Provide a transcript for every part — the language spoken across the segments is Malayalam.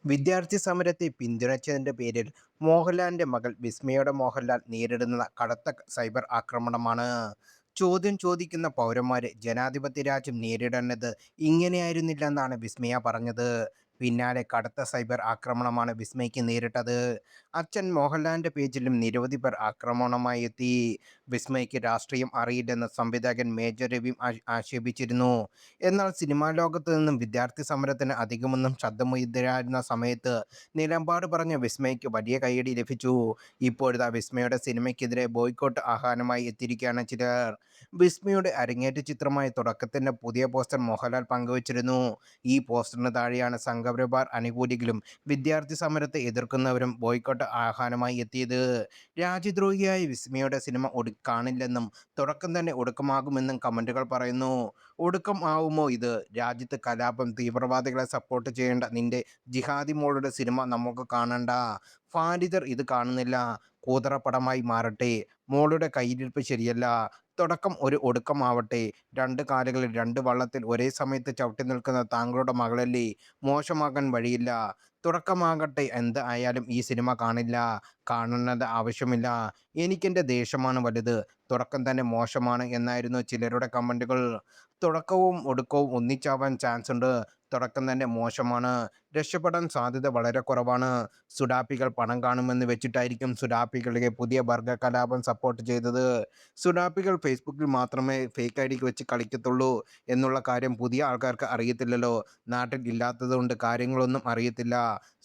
വിദ്യാർത്ഥി സമരത്തെ പിന്തുണച്ചതിന്റെ പേരിൽ മോഹൻലാലിന്റെ മകൾ വിസ്മയുടെ മോഹൻലാൽ നേരിടുന്ന കടുത്ത സൈബർ ആക്രമണമാണ്. ചോദ്യം ചോദിക്കുന്ന പൗരന്മാരെ ജനാധിപത്യ രാജ്യം നേരിടേണ്ടത് ഇങ്ങനെയായിരുന്നില്ലെന്നാണ് വിസ്മയ പറഞ്ഞത്. പിന്നാലെ കടുത്ത സൈബർ ആക്രമണമാണ് വിസ്മയ്ക്ക് നേരിട്ടത്. അച്ഛൻ മോഹൻലാലിന്റെ പേജിലും നിരവധി പേർ ആക്രമണമായി എത്തി. വിസ്മയ്ക്ക് രാഷ്ട്രീയം അറിയില്ലെന്ന് സംവിധായകൻ മേജർ രവിയും ആക്ഷേപിച്ചിരുന്നു. എന്നാൽ സിനിമാ ലോകത്ത് നിന്നും വിദ്യാർത്ഥി സമരത്തിന് അധികമൊന്നും ശബ്ദമുയരാതിരുന്ന സമയത്ത് നിലപാട് പറഞ്ഞ വിസ്മയ്ക്ക് വലിയ കയ്യടി ലഭിച്ചു. ഇപ്പോഴിതാ വിസ്മയുടെ സിനിമയ്ക്കെതിരെ ബോയ്ക്കോട്ട് ആഹ്വാനമായി എത്തിയിരിക്കുകയാണ് ചിലർ. വിസ്മയുടെ അരങ്ങേറ്റ ചിത്രമായ തുടക്കത്തിന്റെ പുതിയ പോസ്റ്റർ മോഹൻലാൽ പങ്കുവച്ചിരുന്നു. ഈ പോസ്റ്ററിന് താഴെയാണ് സംഘപരിവാർ അനുകൂലികളും വിദ്യാർത്ഥി സമരത്തെ എതിർക്കുന്നവരും ബോയ്ക്കോട്ട് ആഹ്വാനമായി എത്തിയത്. രാജ്യദ്രോഹിയായ വിസ്മയുടെ സിനിമ കാണില്ലെന്നും തുടക്കം തന്നെ ഒടുക്കമാകുമെന്നും കമന്റുകൾ പറയുന്നു. ഒടുക്കം ആവുമോ ഇത്? രാജ്യത്ത് കലാപം, തീവ്രവാദികളെ സപ്പോർട്ട് ചെയ്യേണ്ട നിന്റെ ജിഹാദി മോളുടെ സിനിമ നമുക്ക് കാണണ്ട. ഫാലിദർ ഇത് കാണുന്നില്ല. കൂതറപ്പടമായി മാറട്ടെ. മോളുടെ കയ്യിലിരിപ്പ് ശരിയല്ല. തുടക്കം ഒരു ഒടുക്കമാവട്ടെ. രണ്ട് കാലുകളിൽ രണ്ട് വള്ളത്തിൽ ഒരേ സമയത്ത് ചവിട്ടി നിൽക്കുന്ന താങ്കളുടെ മകളല്ലേ. മോശമാകാൻ വഴിയില്ല. തുടക്കമാകട്ടെ. എന്ത് ആയാലും ഈ സിനിമ കാണില്ല. കാണേണ്ട ആവശ്യമില്ല. എനിക്കെൻ്റെ ദേശമാണ് വലുത്. തുടക്കം തന്നെ മോശമാണ് എന്നായിരുന്നു ചിലരുടെ കമന്റുകൾ. തുടക്കവും ഒടുക്കവും ഒന്നിച്ചാവാൻ ചാൻസ് ഉണ്ട്. തുടക്കം തന്നെ മോശമാണ്. രക്ഷപ്പെടാൻ സാധ്യത വളരെ കുറവാണ്. സുഡാപ്പികൾ പണം കാണുമെന്ന് വെച്ചിട്ടായിരിക്കും സുഡാപ്പികളുടെ പുതിയ ബർഗർ കലാപം സപ്പോർട്ട് ചെയ്തത്. സുഡാപ്പികൾ ഫേസ്ബുക്കിൽ മാത്രമേ ഫേക്ക് ഐ ഡി വെച്ച് കളിക്കത്തുള്ളൂ എന്നുള്ള കാര്യം പുതിയ ആൾക്കാർക്ക് അറിയത്തില്ലല്ലോ. നാട്ടിൽ ഇല്ലാത്തതുകൊണ്ട് കാര്യങ്ങളൊന്നും അറിയത്തില്ല.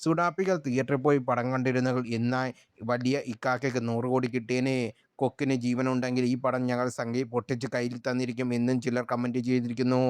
സുഡാപ്പികൾ തിയേറ്ററിൽ പോയി പടം കണ്ടിരുന്നെങ്കിൽ എന്നാൽ വലിയ ഇക്കാക്കയ്ക്ക് 100 കോടി കിട്ടിയേനെ. കൊക്കിന് ജീവനുണ്ടെങ്കിൽ ഈ പടം ഞങ്ങൾ സംഖ്യ പൊട്ടിച്ച് കയ്യിൽ തന്നിരിക്കും എന്നും ചിലർ കമന്റ് ചെയ്തിരിക്കുന്നു.